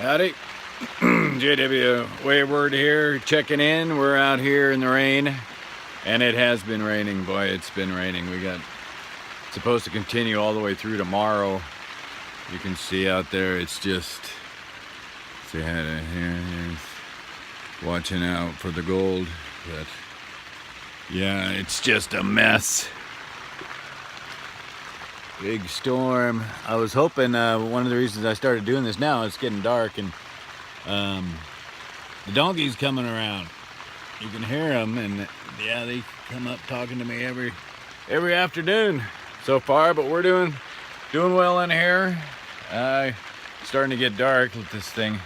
Howdy, JW Wayward here, checking in. We're out here in the rain, and it has been raining. Boy, it's been raining. It's supposed to continue all the way through tomorrow. You can see out there, it's just, say hi to here, watching out for the gold. But yeah, it's just a mess. Big storm. I was hoping, one of the reasons I started doing this now, it's getting dark, and the donkey's coming around. You can hear them, and yeah, they come up talking to me every afternoon so far. But we're doing well in here. Starting to get dark. Let this thing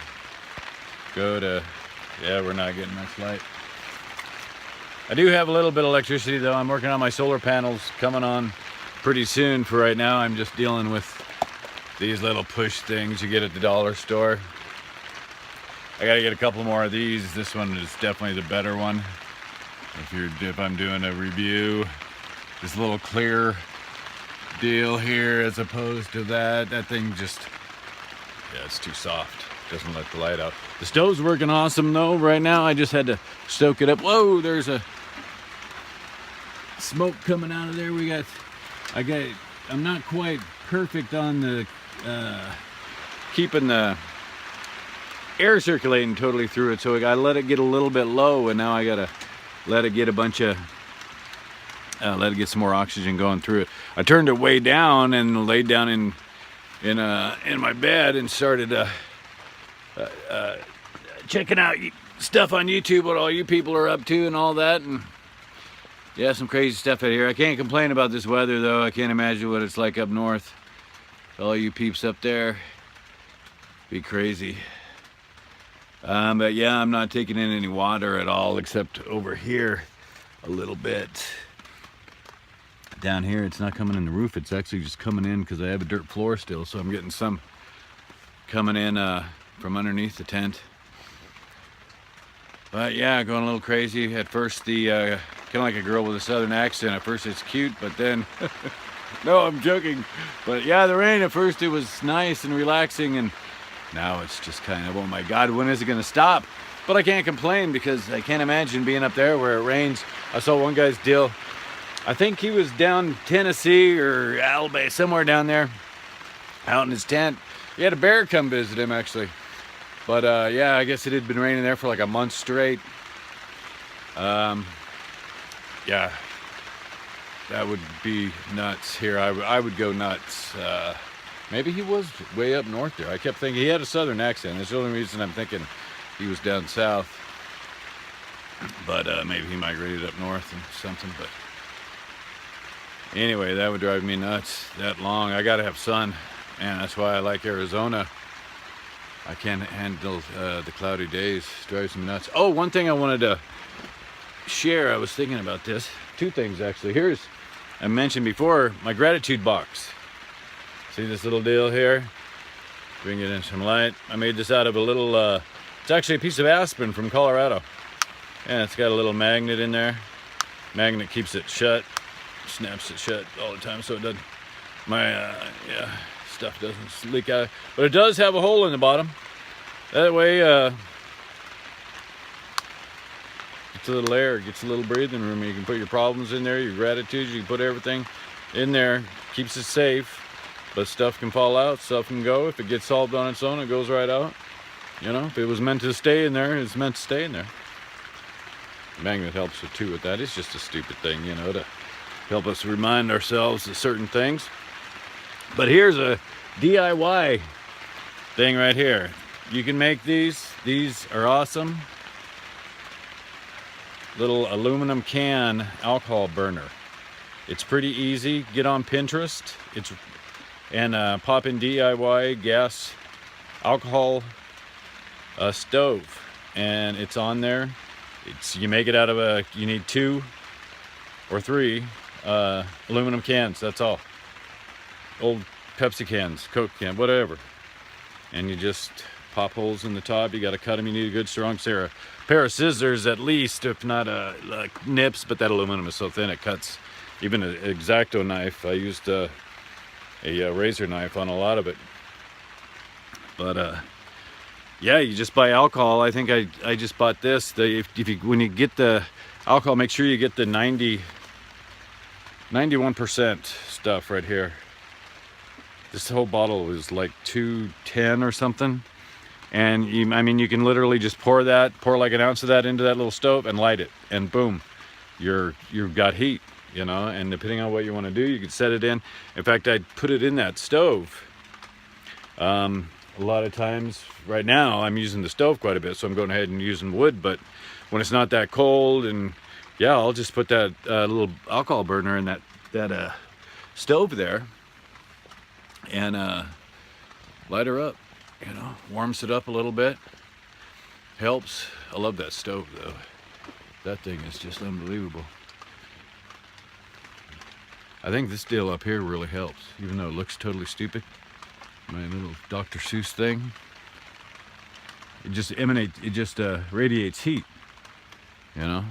go to, yeah, we're not getting much light. I do have a little bit of electricity though. I'm working on my solar panels coming on pretty soon. For right now, I'm just dealing with these little push things you get at the dollar store. I gotta get a couple more of these. This one is definitely the better one. If I'm doing a review, this little clear deal here as opposed to that thing just, yeah, it's too soft. Doesn't let the light out. The stove's working awesome though. Right now, I just had to stoke it up. Whoa, there's a smoke coming out of there. I'm not quite perfect on the keeping the air circulating totally through it, so I gotta let it get a little bit low, and now I gotta let it get let it get some more oxygen going through it. I turned it way down and laid down in my bed and started checking out stuff on YouTube, what all you people are up to and all that, and yeah, some crazy stuff out here. I can't complain about this weather though. I can't imagine what it's like up north. All you peeps up there, be crazy. But yeah, I'm not taking in any water at all, except over here a little bit. Down here, it's not coming in the roof. It's actually just coming in because I have a dirt floor still, so I'm getting some coming in from underneath the tent. But yeah, going a little crazy. At first, kind of like a girl with a southern accent. At first it's cute, but then, no, I'm joking. But yeah, the rain, at first it was nice and relaxing, and now it's just kind of, oh my God, when is it gonna stop? But I can't complain because I can't imagine being up there where it rains. I saw one guy's deal. I think he was down Tennessee or Alabama, somewhere down there, out in his tent. He had a bear come visit him actually. But yeah, I guess it had been raining there for like a month straight. Yeah, that would be nuts here. I would go nuts. Maybe he was way up north there. I kept thinking he had a southern accent. That's the only reason I'm thinking he was down south. But maybe he migrated up north and something. But anyway, that would drive me nuts that long. I gotta have sun, and that's why I like Arizona. I can't handle the cloudy days. It drives me nuts. Oh, one thing I wanted to share. I was thinking about this. Two things actually. I mentioned before, my gratitude box. See this little deal here? Bring it in some light. I made this out of a little, it's actually a piece of aspen from Colorado. And it's got a little magnet in there. Magnet keeps it shut, snaps it shut all the time, so it doesn't, stuff doesn't leak out. But it does have a hole in the bottom. That way, gets a little air, gets a little breathing room. You can put your problems in there, your gratitude, you can put everything in there. Keeps it safe, but stuff can fall out, stuff can go. If it gets solved on its own, it goes right out. You know, if it was meant to stay in there, it's meant to stay in there. The magnet helps too with that. It's just a stupid thing, you know, to help us remind ourselves of certain things. But here's a DIY thing right here. You can make these. These are awesome. Little aluminum can alcohol burner. It's pretty easy. Get on Pinterest. Pop in DIY gas alcohol stove, and it's on there. You make it out of you need 2 or 3 aluminum cans. That's all. Old Pepsi cans, Coke can, whatever. And you just pop holes in the top. You got to cut them. You need a good strong pair of scissors at least, if not like nips. But that aluminum is so thin it cuts. Even an X-Acto knife. I used a razor knife on a lot of it. But yeah, you just buy alcohol. I think I just bought this. When you get the alcohol, make sure you get the 91% stuff right here. This whole bottle was like $2.10 or something. And I mean, you can literally just pour like an ounce of that into that little stove and light it, and boom, you've got heat, you know. And depending on what you want to do, you can set it in. In fact, I put it in that stove. A lot of times right now I'm using the stove quite a bit, so I'm going ahead and using wood. But when it's not that cold, and yeah, I'll just put that little alcohol burner in that stove there and light her up. You know, warms it up a little bit. Helps. I love that stove though. That thing is just unbelievable. I think this deal up here really helps, even though it looks totally stupid. My little Dr. Seuss thing. It just radiates heat, you know?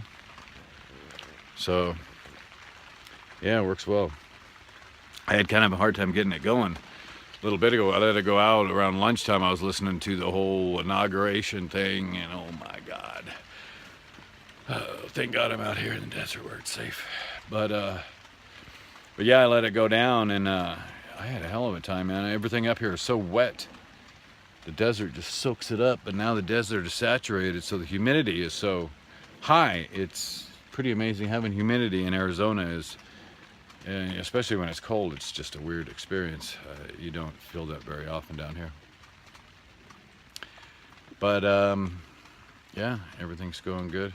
So, yeah, it works well. I had kind of a hard time getting it going. A little bit ago, I let it go out around lunchtime. I was listening to the whole inauguration thing, and oh my God. Thank God I'm out here in the desert where it's safe. But yeah, I let it go down, and I had a hell of a time, man. Everything up here is so wet. The desert just soaks it up, but now the desert is saturated, so the humidity is so high. It's pretty amazing having humidity in Arizona is. And especially when it's cold, it's just a weird experience. You don't feel that very often down here. But yeah, everything's going good.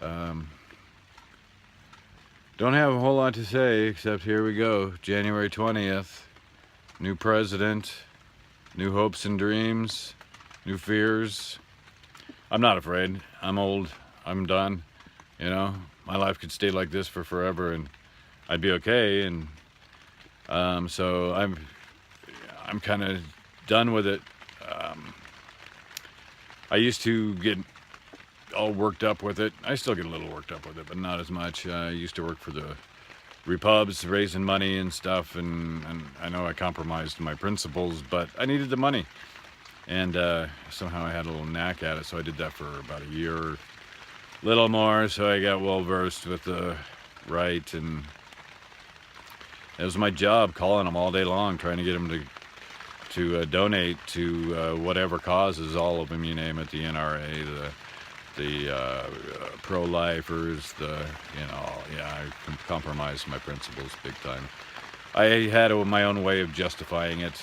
Don't have a whole lot to say, except here we go. January 20th, new president, new hopes and dreams, new fears. I'm not afraid. I'm old. I'm done. You know, my life could stay like this for forever, and I'd be okay. And so I'm kind of done with it. I used to get all worked up with it. I still get a little worked up with it, but not as much. I used to work for the repubs, raising money and stuff, and I know I compromised my principles, but I needed the money. And somehow I had a little knack at it, so I did that for about a year, little more, so I got well versed with the right, and it was my job calling them all day long, trying to get them to donate to whatever causes, all of them, you name it, the NRA, the pro-lifers, I compromised my principles big time. I had my own way of justifying it,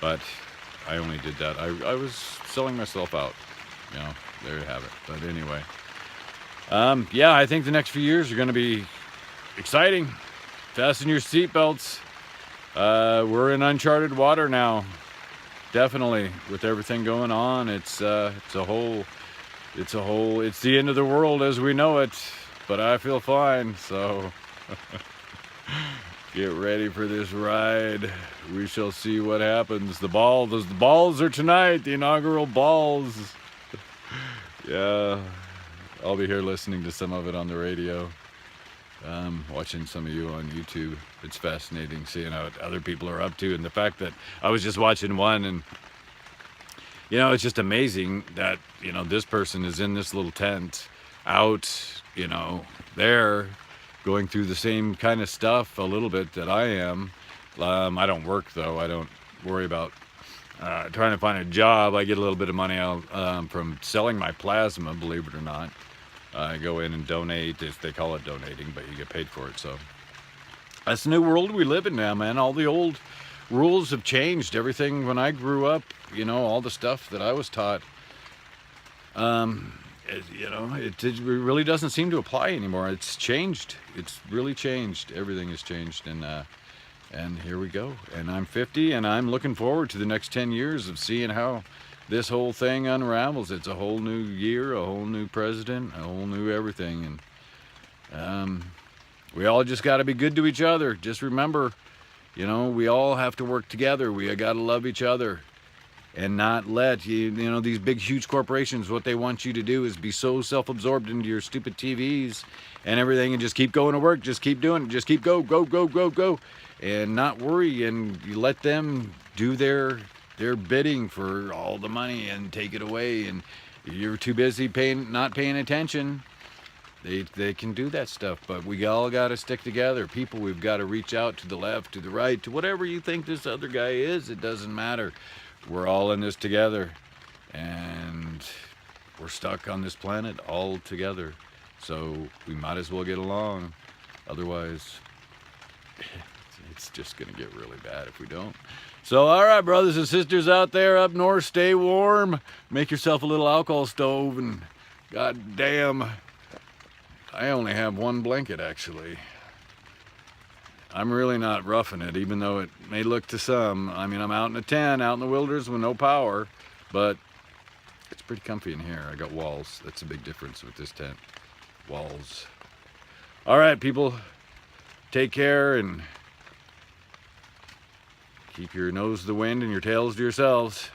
but I only did that. I was selling myself out, you know, there you have it. But anyway, yeah, I think the next few years are going to be exciting. Fasten your seatbelts. We're in uncharted water now. Definitely, with everything going on, it's the end of the world as we know it. But I feel fine, so get ready for this ride. We shall see what happens. The balls are tonight. The inaugural balls. Yeah, I'll be here listening to some of it on the radio. Watching some of you on YouTube. It's fascinating seeing how other people are up to, and the fact that I was just watching one, and you know, it's just amazing that, you know, this person is in this little tent out, you know, there going through the same kind of stuff a little bit that I am. I don't work though. I don't worry about trying to find a job. I get a little bit of money out from selling my plasma, believe it or not. I go in and donate. They call it donating, but you get paid for it. So that's the new world we live in now, man. All the old rules have changed. Everything when I grew up, you know, all the stuff that I was taught, it really doesn't seem to apply anymore. It's changed. It's really changed. Everything has changed, and here we go. And I'm 50, and I'm looking forward to the next 10 years of seeing how this whole thing unravels. It's a whole new year, a whole new president, a whole new everything, and we all just got to be good to each other. Just remember, you know, we all have to work together. We got to love each other, and not let you know, these big, huge corporations. What they want you to do is be so self-absorbed into your stupid TVs and everything, and just keep going to work. Just keep doing it. Just keep go, and not worry. And you let them do their they're bidding for all the money and take it away, and you're too busy not paying attention. They can do that stuff, but we all got to stick together. People, we've got to reach out to the left, to the right, to whatever you think this other guy is. It doesn't matter. We're all in this together, and we're stuck on this planet all together. So we might as well get along. Otherwise, it's just going to get really bad if we don't. So, all right, brothers and sisters out there up north, stay warm. Make yourself a little alcohol stove, and god damn, I only have one blanket, actually. I'm really not roughing it, even though it may look to some. I mean, I'm out in a tent, out in the wilderness with no power, but it's pretty comfy in here. I got walls. That's a big difference with this tent. Walls. All right, people, take care and keep your nose to the wind and your tails to yourselves.